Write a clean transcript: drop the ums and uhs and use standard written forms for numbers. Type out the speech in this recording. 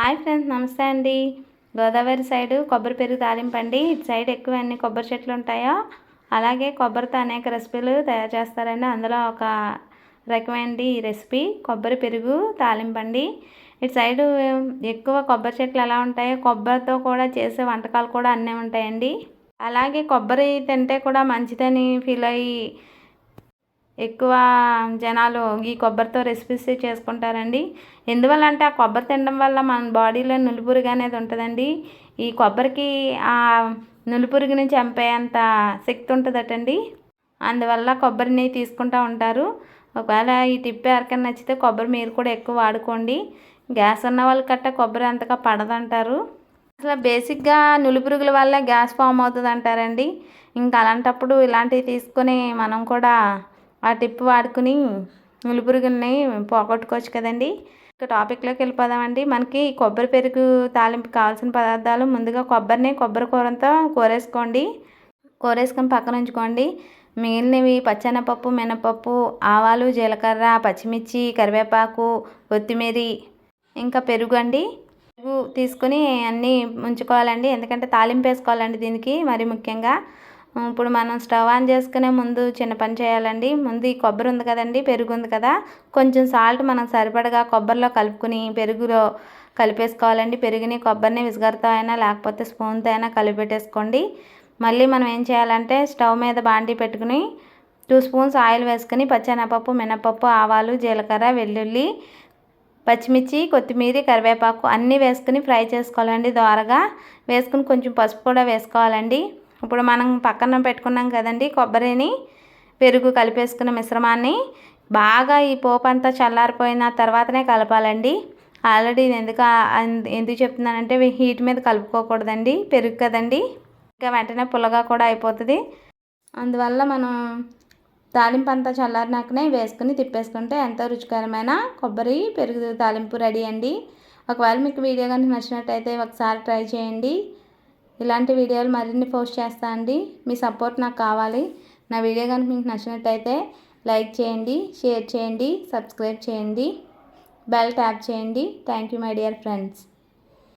Hi friends, నమస్తే అండి. Godavari side కొబ్బరి పెరుగు తాలింపు అండి. ఇటు సైడ్ ఎక్కువ అన్ని కొబ్బరి చెట్లు ఉంటాయో అలాగే కొబ్బరితో అనేక రెసిపీలు తయారు చేస్తారండి. అందులో ఒక రకమైనది ఈ రెసిపీ కొబ్బరి పెరుగు తాలింపు అండి. ఇటు సైడు ఎక్కువ కొబ్బరి చెట్లు ఎలా ఉంటాయో కొబ్బరితో కూడా చేసే వంటకాలు కూడా అన్నీ ఉంటాయండి. అలాగే కొబ్బరి తింటే కూడా మంచిదని ఫీల్ అయ్యి ఎక్కువ జనాలు ఈ కొబ్బరితో రెసిపీస్ చేసుకుంటారండి. ఎందువల్ల అంటే ఆ కొబ్బరి తినడం వల్ల మన బాడీలో నులిపురుగు అనేది ఉంటుందండి. ఈ కొబ్బరికి ఆ నులిపురుగుని చంపేంత శక్తి ఉంటుందటండి. అందువల్ల కొబ్బరిని తీసుకుంటూ ఉంటారు. ఒకవేళ ఈ టిప్ ఎవరికైనా నచ్చితే కొబ్బరి మీరు కూడా ఎక్కువ వాడుకోండి. గ్యాస్ ఉన్న వాళ్ళకి కట్ట కొబ్బరి అంతగా పడదంటారు. అసలు బేసిక్గా నులిపురుగుల వల్ల గ్యాస్ ఫామ్ అవుతుంది అంటారండి. ఇంకా అలాంటప్పుడు ఇలాంటివి తీసుకొని మనం కూడా ఆ టిప్ వాడుకుని నులిపురుగుల్ని పోగొట్టుకోవచ్చు కదండి. ఇక టాపిక్లోకి వెళ్ళిపోదామండి. మనకి కొబ్బరి పెరుగు తాలింపు కావాల్సిన పదార్థాలు ముందుగా కొబ్బరి కూరంతో కూరేసుకొని పక్కన ఉంచుకోండి. మిగిలినవి పచ్చెనపప్పు, మినపప్పు, ఆవాలు, జీలకర్ర, పచ్చిమిర్చి, కరివేపాకు, కొత్తిమీర, ఇంకా పెరుగు అండి. పెరుగు తీసుకుని అన్నీ ఉంచుకోవాలండి. ఎందుకంటే తాలింపు వేసుకోవాలండి దీనికి మరి ముఖ్యంగా. ఇప్పుడు మనం స్టవ్ ఆన్ చేసుకునే ముందు చిన్న పని చేయాలండి. ముందు ఈ కొబ్బరి ఉంది కదండి, పెరుగు ఉంది కదా, కొంచెం సాల్ట్ మనం సరిపడగా కొబ్బరిలో కలుపుకుని పెరుగులో కలిపేసుకోవాలండి. పెరుగుని కొబ్బరిని విసుగరతో అయినా లేకపోతే స్పూన్తో అయినా కలిపెట్టేసుకోండి. మళ్ళీ మనం ఏం చేయాలంటే స్టవ్ మీద బాండీ పెట్టుకుని 2 స్పూన్స్ ఆయిల్ వేసుకుని పచ్చెనపప్పు, మినపప్పు, ఆవాలు, జీలకర్ర, వెల్లుల్లి, పచ్చిమిర్చి, కొత్తిమీర, కరివేపాకు అన్నీ వేసుకుని ఫ్రై చేసుకోవాలండి. దోరగా వేసుకుని కొంచెం పసుపు కూడా వేసుకోవాలండి. ఇప్పుడు మనం పక్కన పెట్టుకున్నాం కదండి కొబ్బరిని పెరుగు కలిపేసుకున్న మిశ్రమాన్ని బాగా ఈ పోపు అంతా చల్లారిపోయిన తర్వాతనే కలపాలండి. ఆల్రెడీ ఎందుకు చెప్తున్నానంటే హీట్ మీద కలుపుకోకూడదండి, పెరుగు కదండి, ఇంకా వెంటనే పుల్లగా కూడా అయిపోతుంది. అందువల్ల మనం తాలింపు అంతా చల్లారినాకనే వేసుకుని తిప్పేసుకుంటే ఎంతో రుచికరమైన కొబ్బరి పెరుగు తాలింపు రెడీ అండి. ఒకవేళ మీకు వీడియో కనుక నచ్చినట్టయితే ఒకసారి ట్రై చేయండి. ఇలాంటి వీడియోలు మరిన్ని పోస్ట్ చేస్తా అండి. మీ సపోర్ట్ నాకు కావాలి. నా వీడియో కనుక మీకు నచ్చినట్టయితే లైక్ చేయండి, షేర్ చేయండి, సబ్స్క్రైబ్ చేయండి, బెల్ ట్యాప్ చేయండి. Thank you my dear friends.